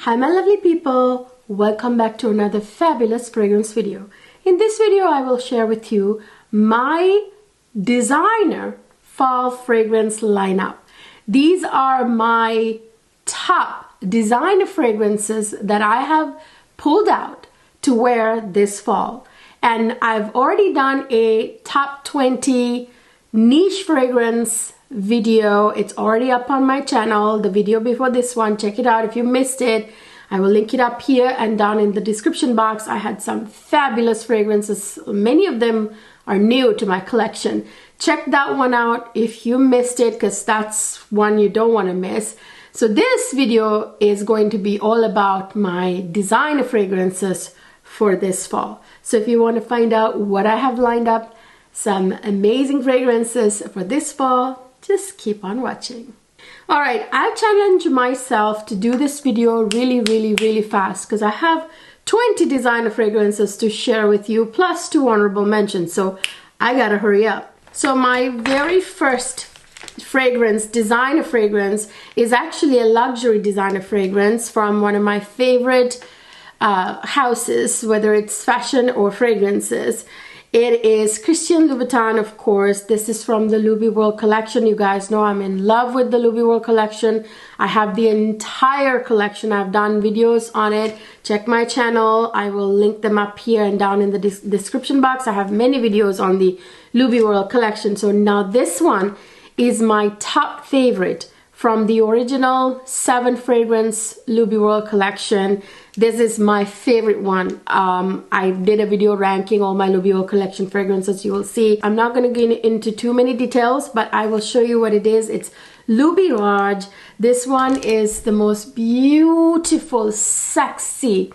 Hi my lovely people, welcome back to another fabulous fragrance video. In this video I will share with you my designer fall fragrance lineup. These are my top designer fragrances that I have pulled out to wear this fall. And I've already done a top 20 niche fragrance video. It's already up on my channel, the video before this one. Check it out if you missed it. I will link it up here and down in the description box. I had some fabulous fragrances. Many of them are new to my collection. Check that one out if you missed it, because that's one you don't want to miss. So this video is going to be all about my designer fragrances for this fall. So if you want to find out what I have lined up, some amazing fragrances for this fall, just keep on watching. All right, I challenged myself to do this video really fast because I have 20 designer fragrances to share with you, plus 2 honorable mentions, so I gotta hurry up. So my very first fragrance, designer fragrance, is actually a luxury designer fragrance from one of my favorite houses, whether it's fashion or fragrances. It is Christian Louboutin, of course. This is from the Louis World collection. You guys know I'm in love with the Louis World collection. I have the entire collection. I've done videos on it. Check my channel. I will link them up here and down in the description box. I have many videos on the Louis World collection. So now this one is my top favorite from the original 7 fragrance Louis World collection. This is my favorite one. I did a video ranking all my Louis World collection fragrances. You will see. I'm not going to get into too many details, but I will show you what it is. It's Noir. This one is the most beautiful, sexy.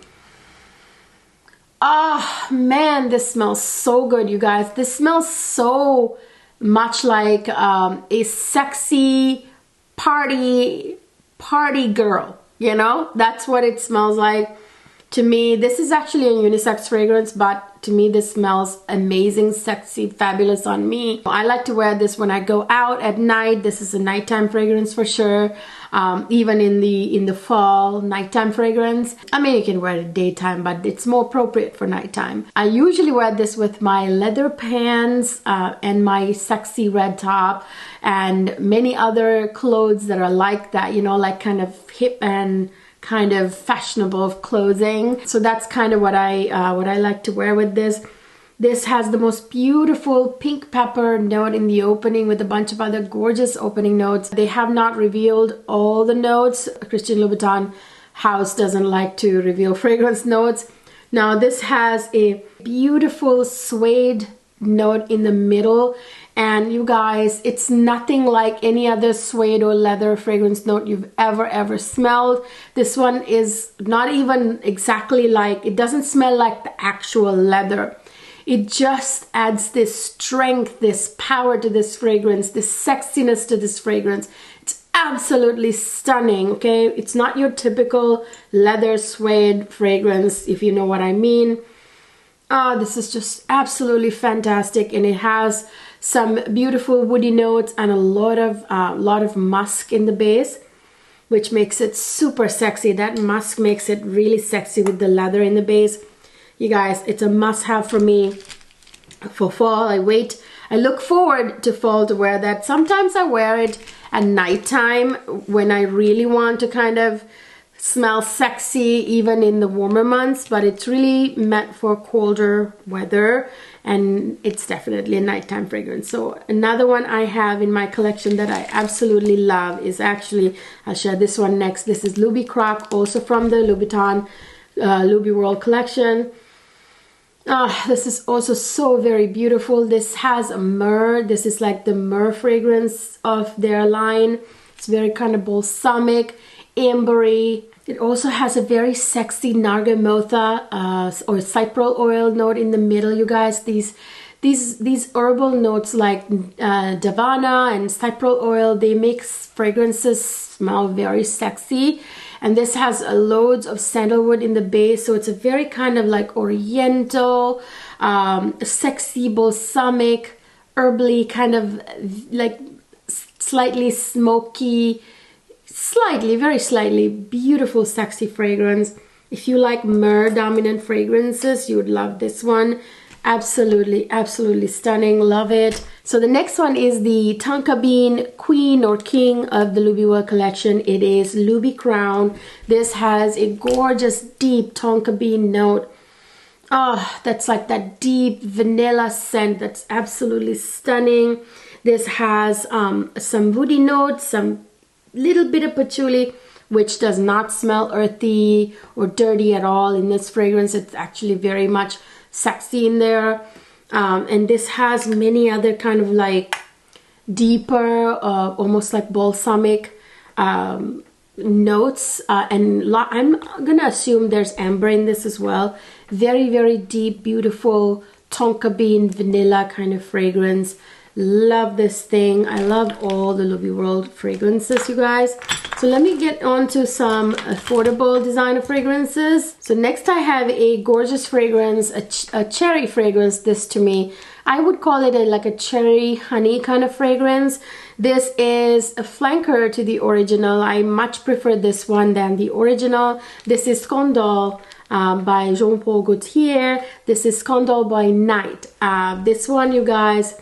Oh man, this smells so good, you guys. This smells so much like a sexy party girl, you know. That's what it smells like to me. This is actually a unisex fragrance, but to me this smells amazing, sexy, fabulous on me. I like to wear this when I go out at night. This is a nighttime fragrance for sure. Even in the fall, nighttime fragrance. I mean, you can wear it daytime, but it's more appropriate for nighttime. I usually wear this with my leather pants and my sexy red top and many other clothes that are like that, you know, like kind of hip and kind of fashionable clothing. So that's kind of what I like to wear with this. This has the most beautiful pink pepper note in the opening with a bunch of other gorgeous opening notes. They have not revealed all the notes. Christian Louboutin house doesn't like to reveal fragrance notes. Now this has a beautiful suede note in the middle, and you guys, it's nothing like any other suede or leather fragrance note you've ever smelled. This one is not even exactly like, it doesn't smell like the actual leather. It just adds this strength, this power to this fragrance, this sexiness to this fragrance. It's absolutely stunning, okay? It's not your typical leather suede fragrance, if you know what I mean. Oh, this is just absolutely fantastic, and it has some beautiful woody notes and a lot of musk in the base, which makes it super sexy. That musk makes it really sexy with the leather in the base. You guys, it's a must-have for me for fall. I look forward to fall to wear that. Sometimes I wear it at nighttime when I really want to kind of smell sexy, even in the warmer months, but it's really meant for colder weather, and it's definitely a nighttime fragrance. So another one I have in my collection that I absolutely love is actually, I'll share this one next. This is Louis Croc, also from the Louboutin Louis World collection. This is also so very beautiful. This has a myrrh. This is like the myrrh fragrance of their line. It's very kind of balsamic, ambery. It also has a very sexy nargamotha or cyprol oil note in the middle, you guys. These herbal notes like davana and cyprol oil, they make fragrances smell very sexy. And this has loads of sandalwood in the base, so it's a very kind of like oriental, sexy, balsamic, herbally, kind of like slightly smoky, slightly, very slightly, beautiful, sexy fragrance. If you like myrrh dominant fragrances, you would love this one. Absolutely, absolutely stunning. Love it. So the next one is the Tonka Bean Queen or King of the Louboutin collection. It is Louboutin Crown. This has a gorgeous, deep Tonka Bean note. Oh, that's like that deep vanilla scent. That's absolutely stunning. This has some woody notes, some little bit of patchouli, which does not smell earthy or dirty at all in this fragrance. It's actually very much sexy in there. And this has many other kind of like deeper, almost like balsamic notes. And I'm gonna assume there's amber in this as well. Very, very deep, beautiful Tonka Bean vanilla kind of fragrance. Love this thing. I love all the Louboutin World fragrances, you guys. So let me get on to some affordable designer fragrances. So next I have a gorgeous fragrance, a cherry fragrance. This to me, I would call it like a cherry honey kind of fragrance. This is a flanker to the original. I much prefer this one than the original. This is Scandal by Jean-Paul Gaultier. This is Scandal by Night. This one, you guys,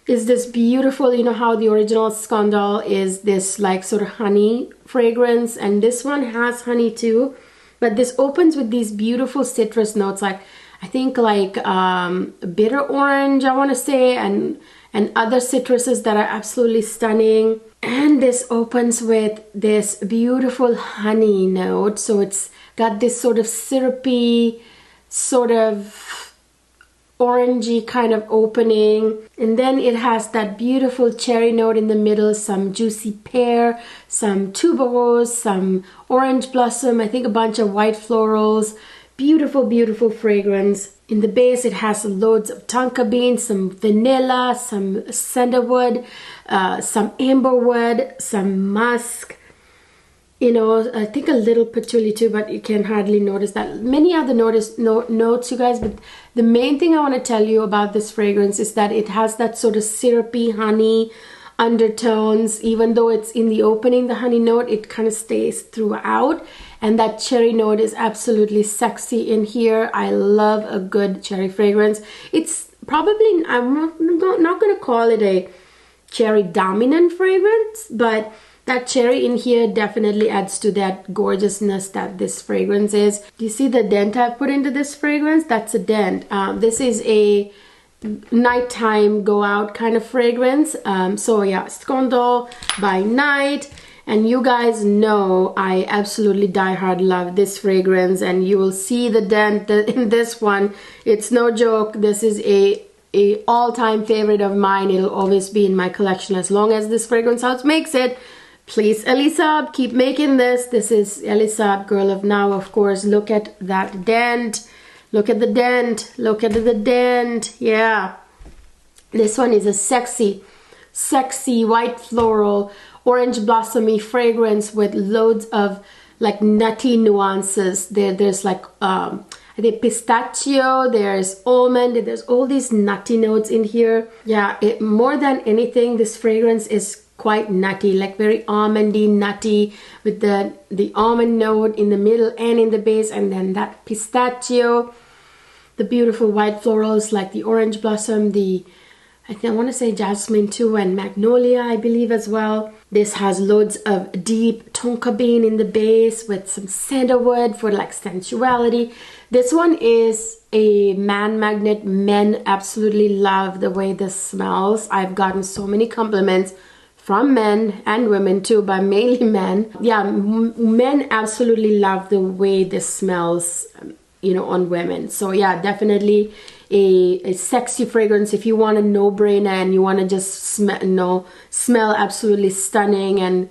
is this beautiful, you know how the original Scandal is this like sort of honey fragrance, and this one has honey too, but this opens with these beautiful citrus notes, like I think like bitter orange, I want to say, and other citruses that are absolutely stunning. And this opens with this beautiful honey note, so it's got this sort of syrupy, sort of orangey kind of opening, and then it has that beautiful cherry note in the middle, some juicy pear, some tuberose, some orange blossom, I think a bunch of white florals. Beautiful, beautiful fragrance. In the base it has loads of tonka bean, some vanilla, some sandalwood, some amberwood, some musk, you know, I think a little patchouli too, but you can hardly notice that. Many other notes, you guys, but the main thing I want to tell you about this fragrance is that it has that sort of syrupy honey undertones. Even though it's in the opening, the honey note, it kind of stays throughout, and that cherry note is absolutely sexy in here. I love a good cherry fragrance. It's probably, I'm not going to call it a cherry dominant fragrance, but that cherry in here definitely adds to that gorgeousness that this fragrance is. Do you see the dent I put into this fragrance? That's a dent. This is a nighttime go out kind of fragrance. So yeah, Scandal by Night. And you guys know I absolutely diehard love this fragrance, and you will see the dent in this one. It's no joke. This is a all-time favorite of mine. It'll always be in my collection as long as this fragrance house makes it. Please, Elisab, keep making this. This is Elisab, Girl of Now, of course. Look at that dent. Look at the dent. Look at the dent. Yeah. This one is a sexy, sexy white floral, orange blossomy fragrance with loads of like nutty nuances. There's like, I think pistachio, there's almond, there's all these nutty notes in here. Yeah, more than anything, this fragrance is quite nutty, like very almondy, nutty, with the almond note in the middle and in the base, and then that pistachio, the beautiful white florals like the orange blossom, I want to say jasmine too, and magnolia, I believe, as well. This has loads of deep tonka bean in the base with some sandalwood for like sensuality. This one is a man magnet. Men absolutely love the way this smells. I've gotten so many compliments from men and women too, but mainly men. Yeah, men absolutely love the way this smells, you know, on women. So yeah, definitely a sexy fragrance if you want a no-brainer and you want to just smell absolutely stunning and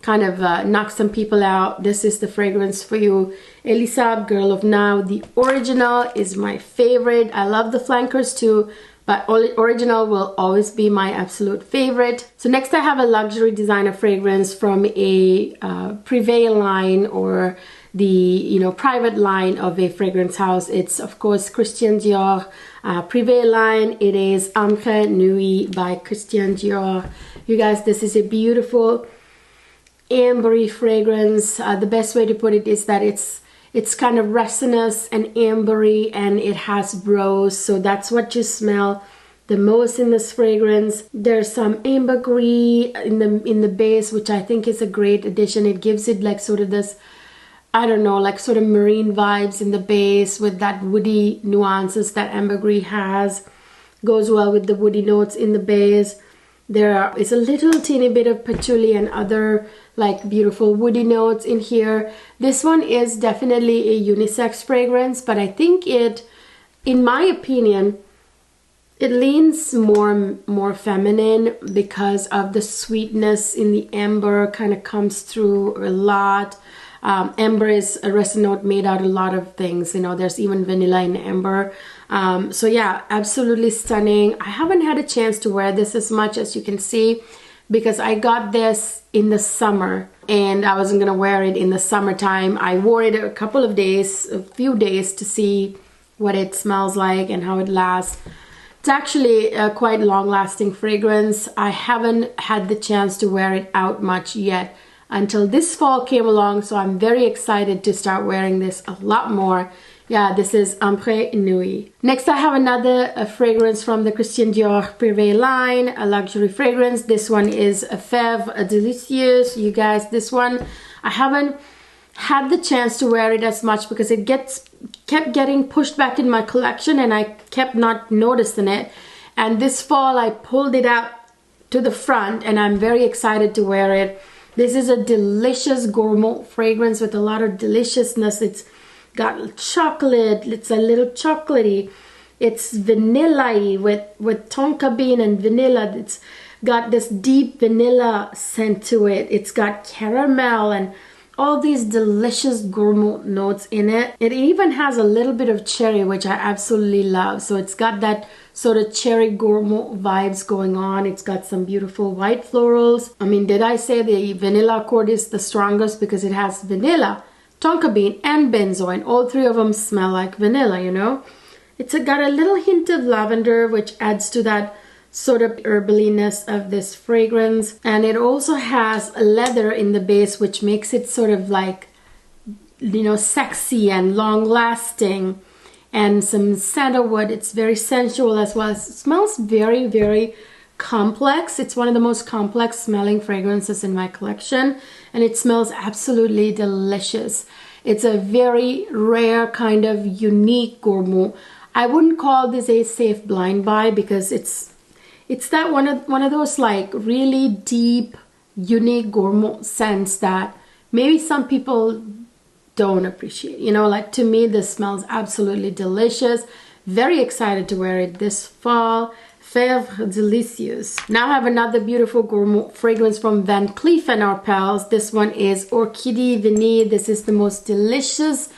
kind of knock some people out. This is the fragrance for you. Elisab, Girl of Now. The original is my favorite. I love the flankers too, but original will always be my absolute favorite. So next I have a luxury designer fragrance from a Pkwy line, or the private line of a fragrance house. It's of course Christian Dior Pkwy line. It is Encre Nuit by Christian Dior. You guys, this is a beautiful ambery fragrance. The best way to put it is that it's kind of resinous and ambery, and it has rose, so that's what you smell the most in this fragrance. There's some ambergris in the base, which I think is a great addition. It gives it like sort of this, I don't know, like sort of marine vibes in the base with that woody nuances that ambergris has. Goes well with the woody notes in the base. There is a little teeny bit of patchouli and other like beautiful woody notes in here. This one is definitely a unisex fragrance, but I think it, in my opinion, it leans more feminine because of the sweetness in the amber kind of comes through a lot. Amber is a resin note made out of a lot of things, you know, there's even vanilla in amber. So yeah, absolutely stunning. I haven't had a chance to wear this as much, as you can see, because I got this in the summer and I wasn't gonna wear it in the summertime. I wore it a few days to see what it smells like and how it lasts. It's actually a quite long-lasting fragrance. I haven't had the chance to wear it out much yet until this fall came along, so I'm very excited to start wearing this a lot more. Yeah, this is Ambre Nuit. Next, I have another fragrance from the Christian Dior Privé line, a luxury fragrance. This one is a Femme Delicieuse. You guys, this one, I haven't had the chance to wear it as much because it kept getting pushed back in my collection and I kept not noticing it. And this fall, I pulled it out to the front and I'm very excited to wear it. This is a delicious gourmand fragrance with a lot of deliciousness. It's got chocolate, it's a little chocolatey. It's vanilla-y with tonka bean and vanilla. It's got this deep vanilla scent to it. It's got caramel and all these delicious gourmand notes in it. It even has a little bit of cherry, which I absolutely love. So it's got that sort of cherry gourmand vibes going on. It's got some beautiful white florals. I mean, did I say the vanilla accord is the strongest? Because it has vanilla, tonka bean, and benzoin. All three of them smell like vanilla, you know? It's got a little hint of lavender, which adds to that sort of herbaliness of this fragrance. And it also has a leather in the base, which makes it sort of like, you know, sexy and long lasting. And some sandalwood. It's very sensual as well. It smells very, very complex. It's one of the most complex smelling fragrances in my collection, and it smells absolutely delicious. It's a very rare kind of unique gourmand. I wouldn't call this a safe blind buy because it's that one of those like really deep, unique gourmand scents that maybe some people don't appreciate. You know, like to me, this smells absolutely delicious. Very excited to wear it this fall. Femme Delicieuse. Now I have another beautiful gourmand fragrance from Van Cleef & Arpels. This one is Orchidée Vanille. This is the most delicious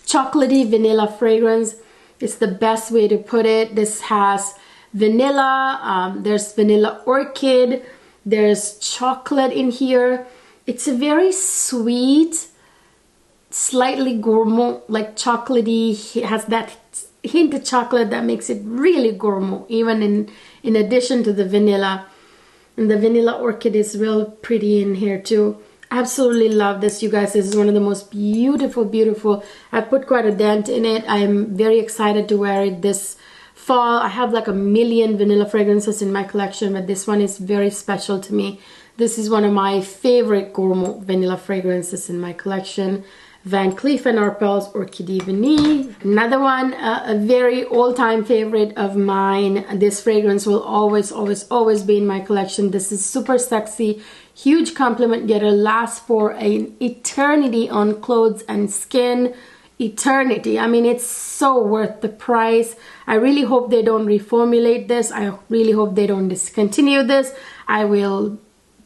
chocolatey vanilla fragrance. It's the best way to put it. This has vanilla, there's vanilla orchid, there's chocolate in here. It's a very sweet, slightly gourmand, like chocolatey. It has that hint of chocolate that makes it really gourmand, even in addition to the vanilla. And the vanilla orchid is real pretty in here too. Absolutely love this, you guys. This is one of the most beautiful. I put quite a dent in it. I'm very excited to wear it this fall. I have like a million vanilla fragrances in my collection, but this one is very special to me. This is one of my favorite gourmand vanilla fragrances in my collection. Van Cleef & Arpels Orchidée Vanille. Another one, a very all-time favorite of mine. This fragrance will always be in my collection. This is super sexy, huge compliment getter, lasts for an eternity on clothes and skin. Eternity. I mean, it's so worth the price. I really hope they don't reformulate this. I really hope they don't discontinue this. I will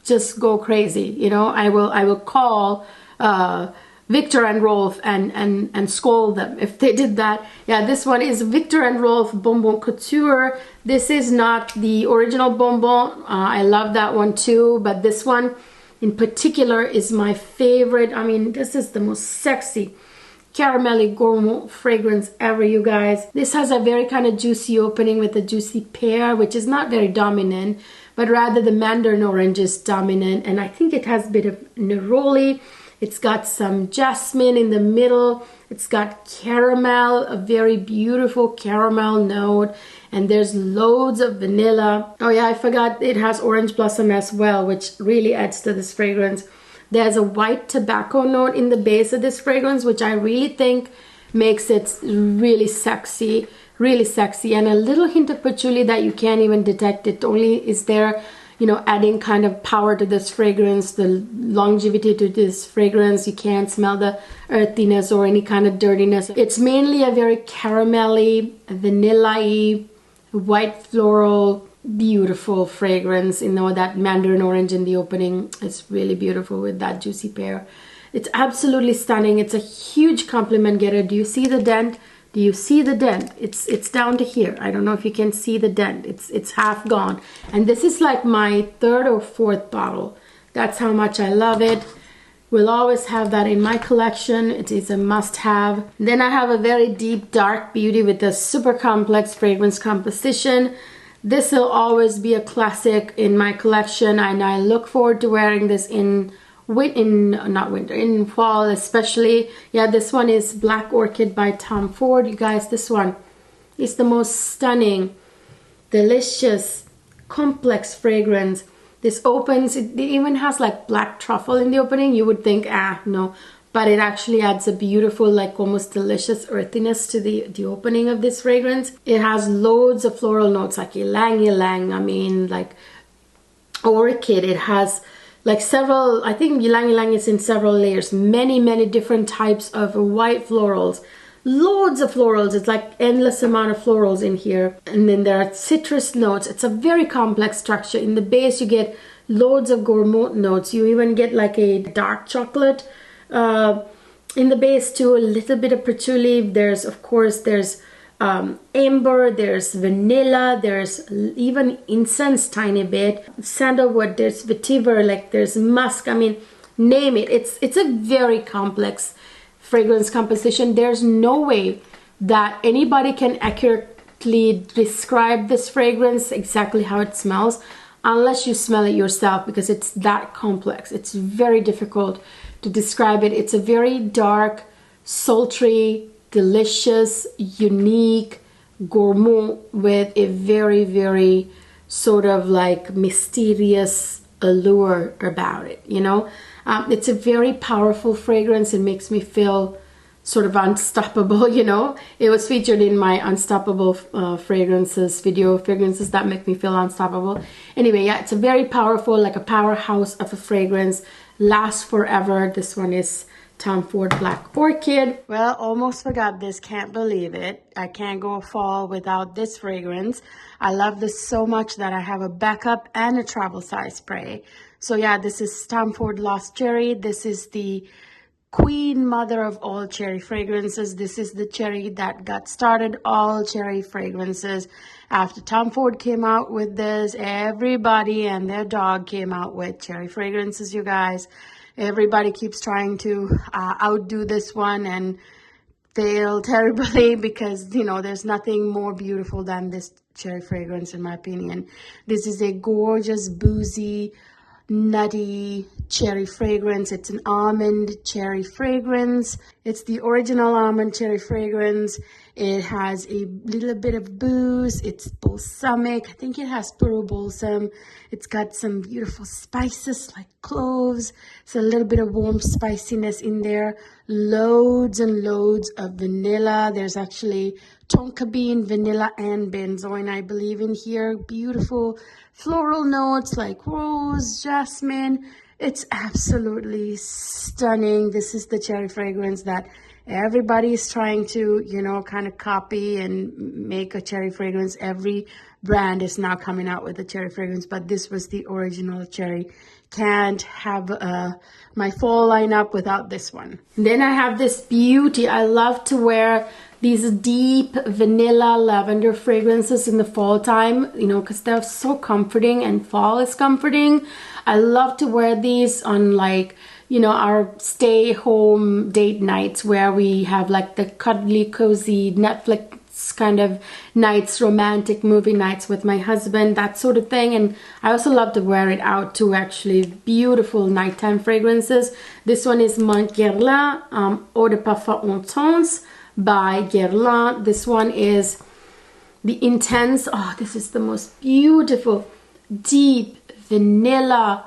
just go crazy, you know. I will call Victor and Rolf and scold them if they did that. Yeah, this one is Victor and Rolf Bonbon Couture. This is not the original Bonbon. I love that one too, but this one in particular is my favorite. I mean, this is the most sexy, caramelly gourmand fragrance ever, you guys. This has a very kind of juicy opening with a juicy pear, which is not very dominant, but rather the mandarin orange is dominant. And I think it has a bit of neroli. It's got some jasmine in the middle. It's got caramel, a very beautiful caramel note. And there's loads of vanilla. Oh yeah, I forgot it has orange blossom as well, which really adds to this fragrance. There's a white tobacco note in the base of this fragrance, which I really think makes it really sexy, and a little hint of patchouli that you can't even detect. It only is there, you know, adding kind of power to this fragrance, the longevity to this fragrance. You can't smell the earthiness or any kind of dirtiness. It's mainly a very caramelly, vanilla-y, white floral, beautiful fragrance. You know, that mandarin orange in the opening is really beautiful with that juicy pear. It's absolutely stunning. It's a huge compliment getter. Do you see the dent? Do you see the dent? It's down to here. I don't know if you can see the dent. It's half gone. And this is like my third or fourth bottle. That's how much I love it. Will always have that in my collection. It is a must-have. Then I have a very deep dark beauty with a super complex fragrance composition. This will always be a classic in my collection, and I look forward to wearing this in fall especially. Yeah, this one is Black Orchid by Tom Ford. You guys, this one is the most stunning, delicious, complex fragrance. This opens, it even has like black truffle in the opening. You would think, no, but it actually adds a beautiful, like almost delicious earthiness to the opening of this fragrance. It has loads of floral notes like ylang ylang, I mean like orchid. It has like several, I think ylang ylang is in several layers, many different types of white florals, loads of florals. It's like endless amount of florals in here. And then there are citrus notes. It's a very complex structure. In the base you get loads of gourmand notes. You even get like a dark chocolate in the base too, a little bit of patchouli. There's of course there's amber, there's vanilla, there's even incense tiny bit, sandalwood, there's vetiver, like there's musk. I mean, name it. It's a very complex fragrance composition. There's no way that anybody can accurately describe this fragrance, exactly how it smells, unless you smell it yourself, because it's that complex. It's very difficult to describe it. It's a very dark, sultry, delicious, unique gourmand with a very sort of like mysterious allure about it, you know. It's a very powerful fragrance. It makes me feel sort of unstoppable, you know. It was featured in my unstoppable fragrances video, fragrances that make me feel unstoppable. Anyway, yeah, it's a very powerful, like a powerhouse of a fragrance, lasts forever. This one is Tom Ford Black Orchid. Well, almost forgot this. Can't believe it. I can't go fall without this fragrance. I love this so much that I have a backup and a travel size spray. So yeah, this is Tom Ford Lost Cherry. This is the queen mother of all cherry fragrances. This is the cherry that got started all cherry fragrances. After Tom Ford came out with this, everybody and their dog came out with cherry fragrances, you guys. Everybody keeps trying to outdo this one and fail terribly, because, you know, there's nothing more beautiful than this cherry fragrance in my opinion. This is a gorgeous, boozy, nutty cherry fragrance. It's an almond cherry fragrance. It's the original almond cherry fragrance. It has a little bit of booze. It's balsamic. I think it has puro balsam. It's got some beautiful spices like cloves. It's a little bit of warm spiciness in there. Loads and loads of vanilla. There's actually tonka bean, vanilla, and benzoin, I believe, in here. Beautiful floral notes like rose, jasmine. It's absolutely stunning. This is the cherry fragrance that everybody is trying to, you know, kind of copy and make a cherry fragrance. Every brand is now coming out with a cherry fragrance, but this was the original cherry. Can't have my fall lineup without this one. Then I have this beauty. I love to wear these deep vanilla lavender fragrances in the fall time, you know, because they're so comforting and fall is comforting. I love to wear these on, like, you know, our stay home date nights where we have like the cuddly cozy Netflix kind of nights, romantic movie nights with my husband, that sort of thing. And I also love to wear it out too, actually. Beautiful nighttime fragrances. This one is Mon Guerlain Eau de Parfum Intense by Guerlain. This one is the Intense. Oh, this is the most beautiful deep vanilla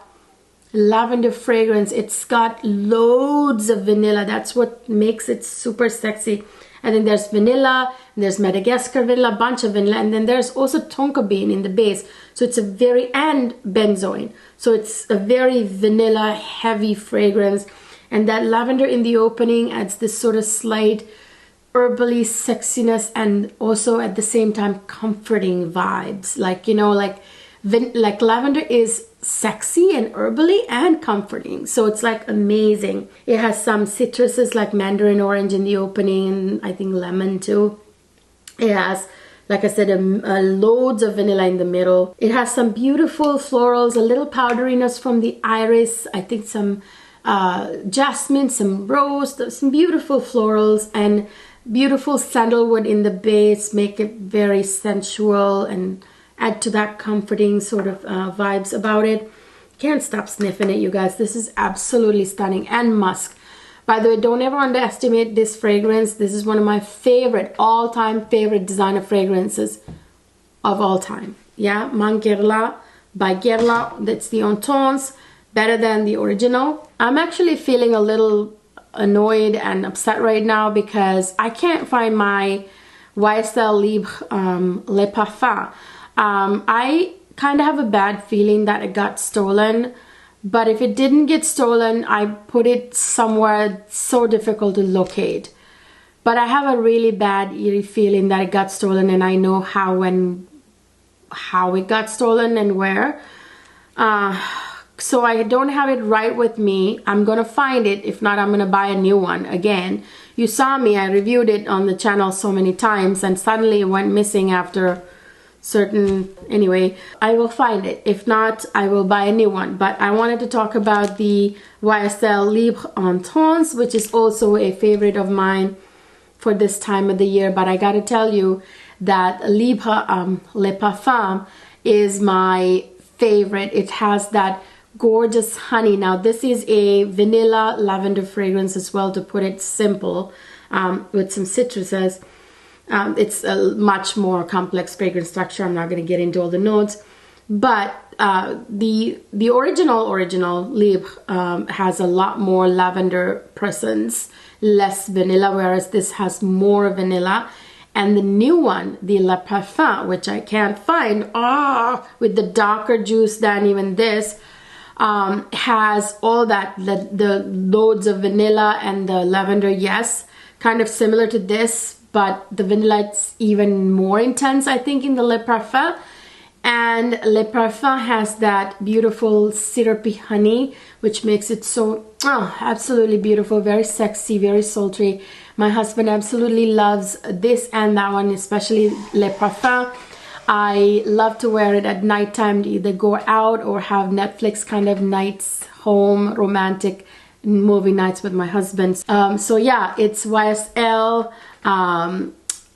lavender fragrance. It's got loads of vanilla. That's what makes it super sexy. And then there's vanilla, there's Madagascar vanilla, a bunch of vanilla, and then there's also tonka bean in the base. So it's a very, and benzoin. So it's a very vanilla heavy fragrance. And that lavender in the opening adds this sort of slight herbally sexiness and also at the same time comforting vibes. Like, you know, like lavender is sexy and herbally and comforting, so it's like amazing. It has some citruses like mandarin orange in the opening, and I think lemon too. It has, like I said, loads of vanilla in the middle. It has some beautiful florals, a little powderiness from the iris, I think some jasmine, some rose, some beautiful florals, and beautiful sandalwood in the base, make it very sensual and add to that comforting sort of vibes about it. Can't stop sniffing it, you guys. This is absolutely stunning. And musk. By the way, don't ever underestimate this fragrance. This is one of my favorite, all-time favorite designer fragrances of all time. Yeah, Mon Guerlain by Guerlain. That's the Intense, better than the original. I'm actually feeling a little annoyed and upset right now because I can't find my YSL Libre Le Parfum. I kind of have a bad feeling that it got stolen, but if it didn't get stolen, I put it somewhere so difficult to locate. But I have a really bad eerie feeling that it got stolen, and I know how it got stolen and where. So I don't have it right with me. I'm gonna find it. If not, I'm gonna buy a new one again. You saw me, I reviewed it on the channel so many times, and suddenly it went missing after certain, anyway, I will find it. If not, I will buy a new one. But I wanted to talk about the YSL Libre Intense, which is also a favorite of mine for this time of the year. But I gotta tell you that Libre Le Parfum is my favorite. It has that gorgeous honey. Now this is a vanilla lavender fragrance as well, to put it simple, with some citruses. It's a much more complex fragrance structure. I'm not going to get into all the notes, but the original Libre has a lot more lavender presence, less vanilla, whereas this has more vanilla. And the new one, the Le Parfum, which I can't find, with the darker juice than even this, has all that, the loads of vanilla and the lavender, yes, kind of similar to this, but the vanilla is even more intense, I think, in the Le Parfum. And Le Parfum has that beautiful syrupy honey, which makes it so absolutely beautiful, very sexy, very sultry. My husband absolutely loves this and that one, especially Le Parfum. I love to wear it at nighttime to either go out or have Netflix kind of nights, home, romantic movie nights with my husband. So yeah, it's YSL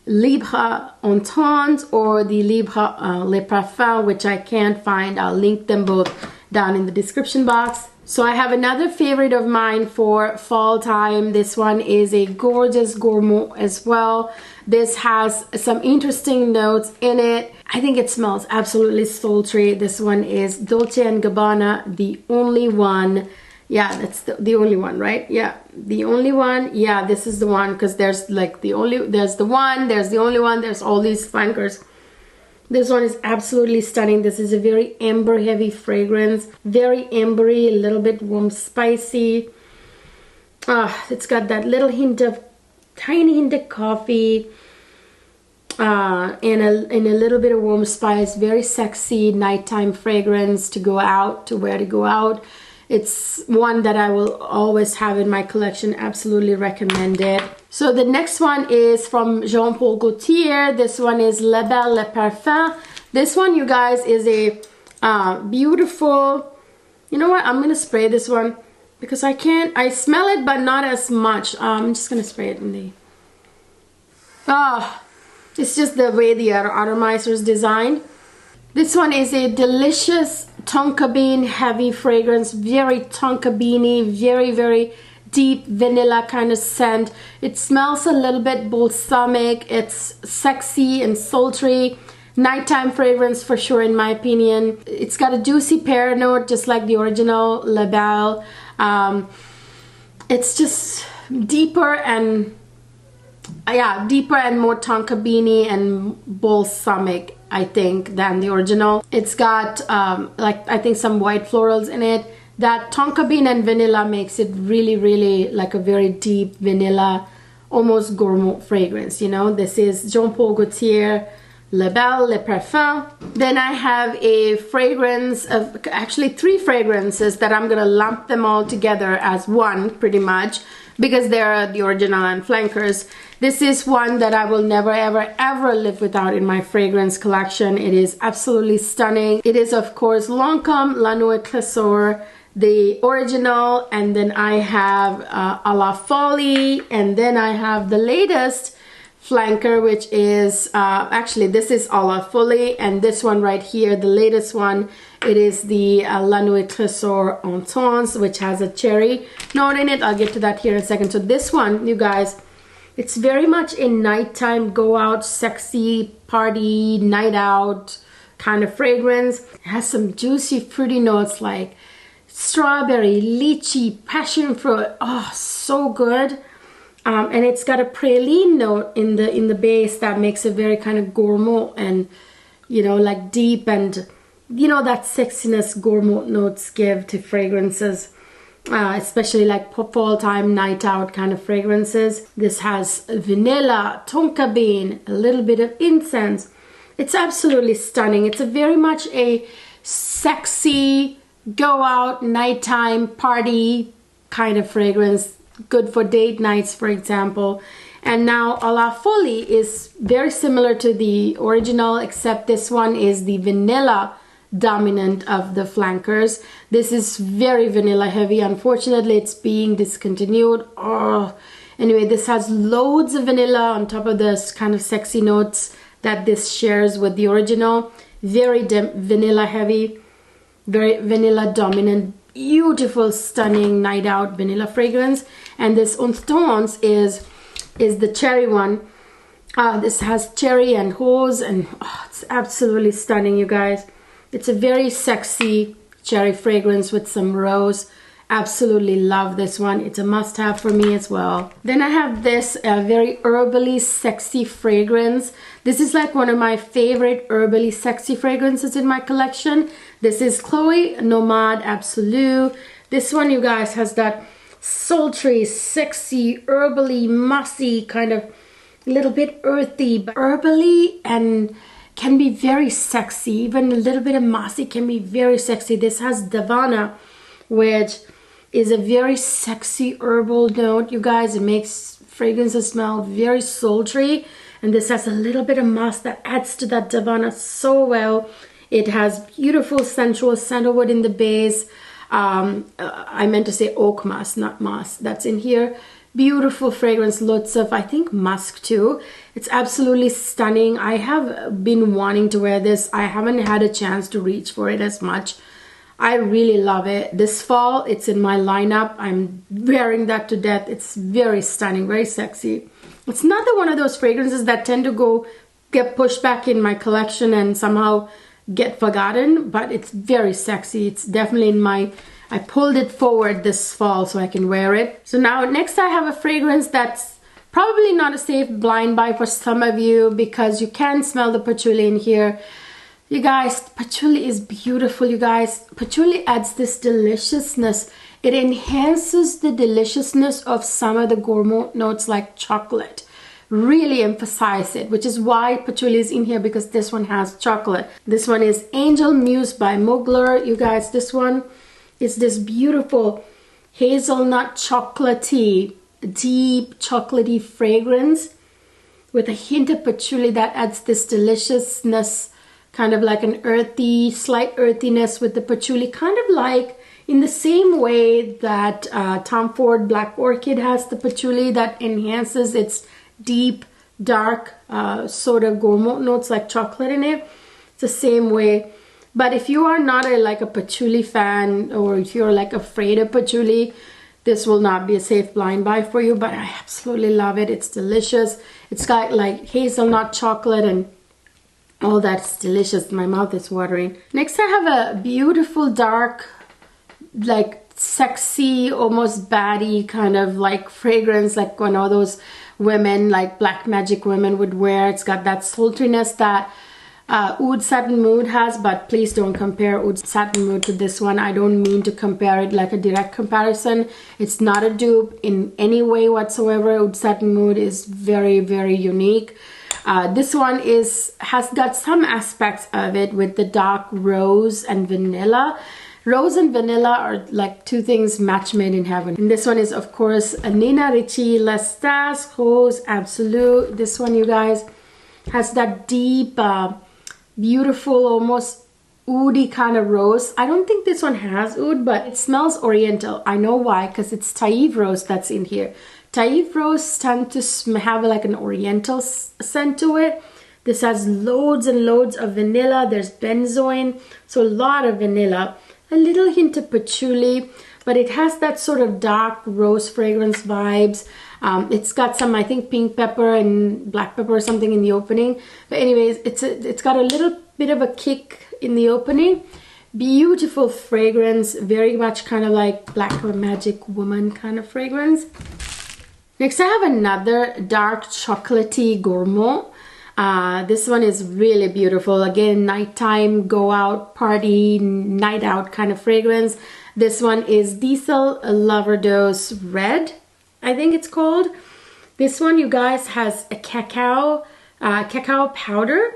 Libre Intense or the Libre Le Parfum, which I can't find. I'll link them both down in the description box. So I have another favorite of mine for fall time. This one is a gorgeous Gourmand as well. This has some interesting notes in it. I think it smells absolutely sultry. This one is Dolce & Gabbana, the only one. Yeah, that's the only one, right? Yeah, the only one. Yeah, this is the one, because there's like there's the one, there's the only one, there's all these flankers. This one is absolutely stunning. This is a very amber heavy fragrance, very ambery, a little bit warm, spicy. It's got that little tiny hint of coffee, and a little bit of warm spice. Very sexy nighttime fragrance to go out, to wear to go out. It's one that I will always have in my collection. Absolutely recommend it. So the next one is from Jean Paul Gaultier. This one is La Belle Le Parfum. This one, you guys, is a beautiful, you know what, I'm gonna spray this one. because I smell it but not as much. I'm just gonna spray it in the, it's just the way the atomizer is designed. This one is a delicious tonka bean heavy fragrance, very tonka beany, very, very deep vanilla kind of scent. It smells a little bit balsamic. It's sexy and sultry. Nighttime fragrance for sure, in my opinion. It's got a juicy pear note, just like the original La Belle. It's just deeper and more tonka beany and balsamic, I think, than the original. It's got like, I think, some white florals in it. That tonka bean and vanilla makes it really, really like a very deep vanilla, almost gourmand fragrance, you know. This is Jean Paul Gaultier La Belle Le Parfum. Then I have a fragrance of, actually 3 fragrances that I'm gonna lump them all together as one, pretty much, because they're the original and flankers. This is one that I will never, ever, ever live without in my fragrance collection. It is absolutely stunning. It is, of course, Lancôme La Noir Clésor, the original, and then I have A La Folie, and then I have the latest flanker, which is actually this is A La Folie, and this one right here, the latest one, it is the La Nuit Trésor Intense, which has a cherry note in it. I'll get to that here in a second. So this one, you guys, it's very much a nighttime, go out, sexy, party, night out kind of fragrance. It has some juicy, fruity notes like strawberry, lychee, passion fruit. Oh, so good. And it's got a praline note in the base that makes it very kind of gourmand and, you know, like deep, and you know that sexiness gourmand notes give to fragrances, especially like fall time, night out kind of fragrances. This has vanilla, tonka bean, a little bit of incense. It's absolutely stunning. It's a very much a sexy, go out, nighttime, party kind of fragrance. Good for date nights, for example. And now A La Folie is very similar to the original, except this one is the vanilla dominant of the flankers. This is very vanilla heavy. Unfortunately, it's being discontinued. Oh, anyway, this has loads of vanilla on top of this kind of sexy notes that this shares with the original. Very vanilla heavy, very vanilla dominant, beautiful, stunning night out vanilla fragrance. And this Intense is the cherry one. This has cherry and rose, and it's absolutely stunning, you guys. It's a very sexy cherry fragrance with some rose. Absolutely love this one. It's a must-have for me as well. Then I have this very herbally sexy fragrance. This is like one of my favorite herbally sexy fragrances in my collection. This is Chloe Nomade Absolue. This one, you guys, has that sultry, sexy, herbally, mossy, kind of little bit earthy, but herbally, and can be very sexy. Even a little bit of mossy can be very sexy. This has Davana, which is a very sexy herbal note, you guys. It makes fragrances smell very sultry, and this has a little bit of moss that adds to that Davana so well. It has beautiful sensual sandalwood in the base. I meant to say oak moss, not moss. That's in here. Beautiful fragrance, lots of, I think, musk too. It's absolutely stunning. I have been wanting to wear this. I haven't had a chance to reach for it as much. I really love it. This fall, it's in my lineup. I'm wearing that to death. It's very stunning, very sexy. It's not one of those fragrances that tend to get pushed back in my collection and somehow get forgotten, but it's very sexy. It's definitely in my, I pulled it forward this fall so I can wear it. So now next I have a fragrance that's probably not a safe blind buy for some of you, because you can smell the patchouli in here. You guys, patchouli is beautiful, you guys. Patchouli adds this deliciousness. It enhances the deliciousness of some of the gourmand notes like chocolate. Really emphasize it, which is why patchouli is in here, because this one has chocolate. This one is Angel Muse by Mugler. You guys, this one is this beautiful hazelnut chocolatey, deep chocolatey fragrance with a hint of patchouli that adds this deliciousness, kind of like an earthy, slight earthiness with the patchouli, kind of like In the same way that Tom Ford Black Orchid has the patchouli that enhances its deep, dark, sort of gourmand notes like chocolate in it. It's the same way. But if you are not like a patchouli fan, or if you're like afraid of patchouli, this will not be a safe blind buy for you. But I absolutely love it. It's delicious. It's got like hazelnut chocolate and all that's delicious. My mouth is watering. Next I have a beautiful dark, like sexy, almost baddie kind of like fragrance, like one of those women, like black magic women would wear. It's got that sultriness that Oud Satin Mood has, but please don't compare Oud Satin Mood to this one. I don't mean to compare it like a direct comparison. It's not a dupe in any way whatsoever. Oud Satin Mood is very, very unique. This one has got some aspects of it with the dark rose and vanilla. Rose and vanilla are like two things match made in heaven. And this one is, of course, a Nina Ricci Lestas Rose Absolute. This one, you guys, has that deep, beautiful, almost oudy kind of rose. I don't think this one has oud, but it smells oriental. I know why, because it's Taïf rose that's in here. Taïf rose tend to have like an oriental scent to it. This has loads and loads of vanilla. There's benzoin, so a lot of vanilla. A little hint of patchouli, but it has that sort of dark rose fragrance vibes. It's got some, I think, pink pepper and black pepper or something in the opening. But anyways, it's got a little bit of a kick in the opening. Beautiful fragrance, very much kind of like Black Magic Woman kind of fragrance. Next I have another dark chocolatey Gourmand. This one is really beautiful. Again, nighttime, go out, party, night out kind of fragrance. This one is Diesel Loverdose Red, I think it's called. This one, you guys, has a cacao powder,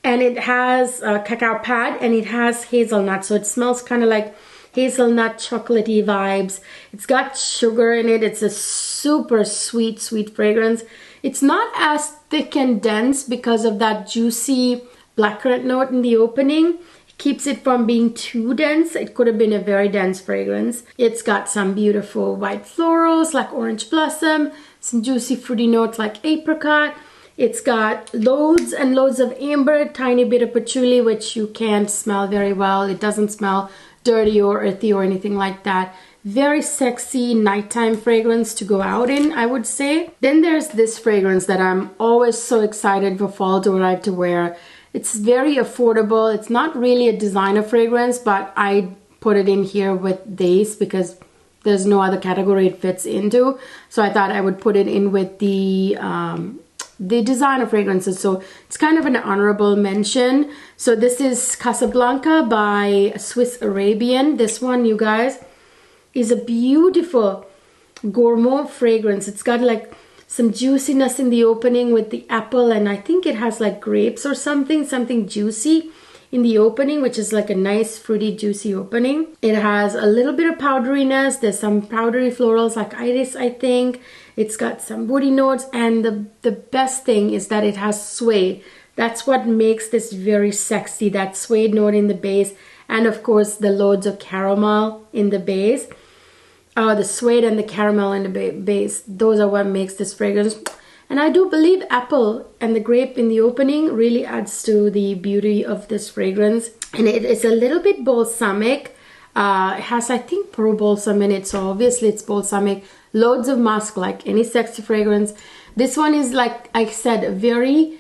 and it has a cacao pad, and it has hazelnut. So it smells kind of like hazelnut chocolatey vibes. It's got sugar in it. It's a super sweet fragrance. It's not as thick and dense because of that juicy blackcurrant note in the opening. It keeps it from being too dense. It could have been a very dense fragrance. It's got some beautiful white florals like orange blossom, some juicy fruity notes like apricot. It's got loads and loads of amber, tiny bit of patchouli, which you can't smell very well. It doesn't smell dirty or earthy or anything like that. Very sexy nighttime fragrance to go out in, I would say. Then there's this fragrance that I'm always so excited for fall to arrive to wear. It's very affordable. It's not really a designer fragrance, but I put it in here with these because there's no other category it fits into. So I thought I would put it in with the designer fragrances. So it's kind of an honorable mention. So this is Casablanca by Swiss Arabian. This one, you guys, is a beautiful gourmand fragrance. It's got like some juiciness in the opening with the apple, and I think it has like grapes or something juicy in the opening, which is like a nice fruity juicy opening. It has a little bit of powderiness. There's some powdery florals like iris, I think. It's got some woody notes, and the best thing is that it has suede. That's what makes this very sexy, that suede note in the base, and of course the loads of caramel in the base. The suede and the caramel in the base, those are what makes this fragrance. And I do believe apple and the grape in the opening really adds to the beauty of this fragrance. And it is a little bit balsamic. It has, I think, pearl balsam in it, so obviously it's balsamic. Loads of musk, like any sexy fragrance. This one is, like I said, a very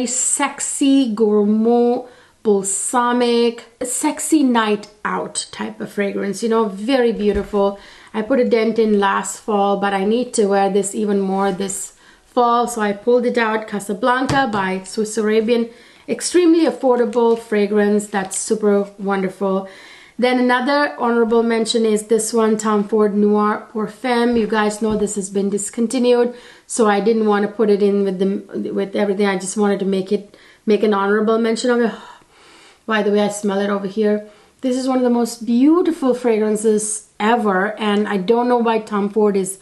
sexy gourmand, balsamic, sexy night out type of fragrance, you know, very beautiful. I put a dent in last fall, but I need to wear this even more this fall, so I pulled it out. Casablanca by Swiss Arabian. Extremely affordable fragrance that's super wonderful. Then another honorable mention is this one, Tom Ford Noir pour Femme. You guys know this has been discontinued, so I didn't want to put it in with everything. I just wanted to make an honorable mention of it. By the way, I smell it over here. This is one of the most beautiful fragrances ever, and I don't know why Tom Ford is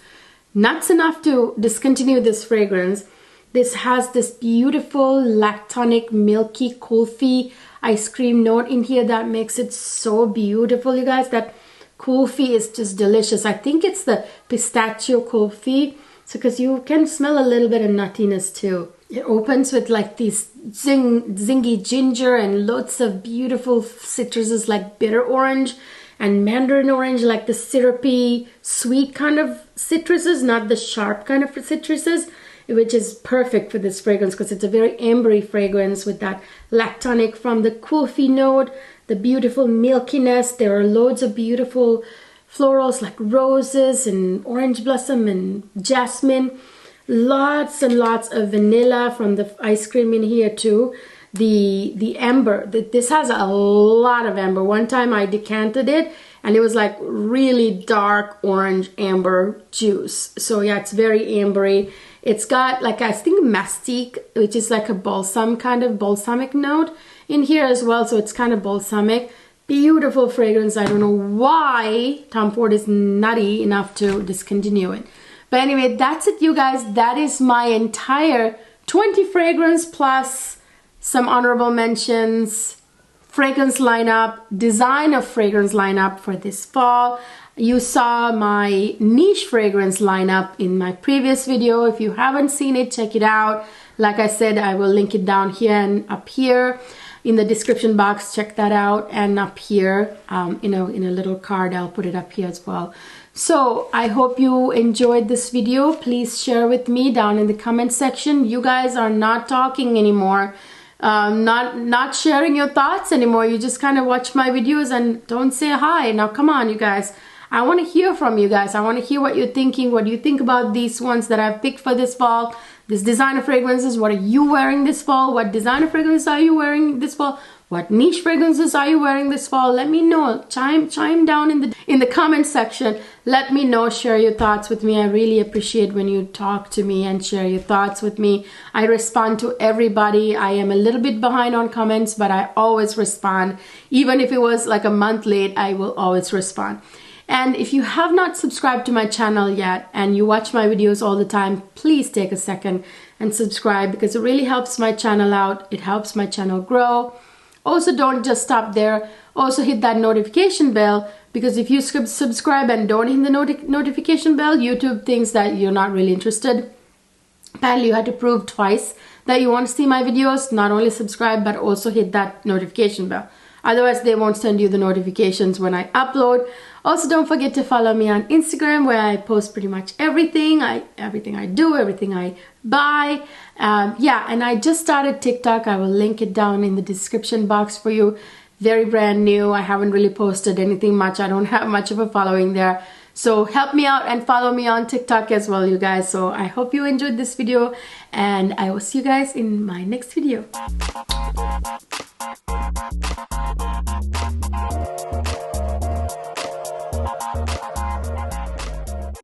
nuts enough to discontinue this fragrance. This has this beautiful lactonic, milky, kulfi ice cream note in here that makes it so beautiful, you guys. That Pkwy is just delicious. I think it's the pistachio Pkwy. So because you can smell a little bit of nuttiness too. It opens with like these zingy ginger and lots of beautiful citruses like bitter orange and mandarin orange, like the syrupy, sweet kind of citruses, not the sharp kind of citruses, which is perfect for this fragrance because it's a very ambery fragrance with that lactonic from the Pkwy note, the beautiful milkiness. There are loads of beautiful florals like roses and orange blossom and jasmine. Lots and lots of vanilla from the ice cream in here too. The amber, this has a lot of amber. One time I decanted it and it was like really dark orange amber juice. So yeah, it's very ambery. It's got like, I think mastic, which is like a balsam, kind of balsamic note in here as well. So it's kind of balsamic. Beautiful fragrance. I don't know why Tom Ford is nutty enough to discontinue it. But anyway, that's it, you guys. That is my entire 20 fragrance plus some honorable mentions fragrance lineup, design of fragrance lineup for this fall. You saw my niche fragrance lineup in my previous video. If you haven't seen it, check it out. Like I said, I will link it down here and up here in the description box. Check that out. And up here, in a little card, I'll put it up here as well. So I hope you enjoyed this video. Please share with me down in the comment section. You guys are not talking anymore. Not sharing your thoughts anymore. You just kind of watch my videos and don't say hi. Now come on, you guys. I want to hear from you guys. I want to hear what you're thinking. What do you think about these ones that I've picked for this fall? This designer fragrances. What are you wearing this fall? What designer fragrances are you wearing this fall? What niche fragrances are you wearing this fall? Let me know. Chime down in the comment section. Let me know. Share your thoughts with me. I really appreciate when you talk to me and share your thoughts with me. I respond to everybody. I am a little bit behind on comments, but I always respond. Even if it was like a month late, I will always respond. And if you have not subscribed to my channel yet and you watch my videos all the time, please take a second and subscribe because it really helps my channel out. It helps my channel grow. Also, don't just stop there. Also, hit that notification bell because if you subscribe and don't hit the notification bell, YouTube thinks that you're not really interested. Apparently, you had to prove twice that you want to see my videos. Not only subscribe, but also hit that notification bell. Otherwise, they won't send you the notifications when I upload. Also, don't forget to follow me on Instagram where I post pretty much everything. Everything I do, everything I buy. Yeah, and I just started TikTok. I will link it down in the description box for you. Very brand new. I haven't really posted anything much. I don't have much of a following there. So help me out and follow me on TikTok as well, you guys. So I hope you enjoyed this video and I will see you guys in my next video.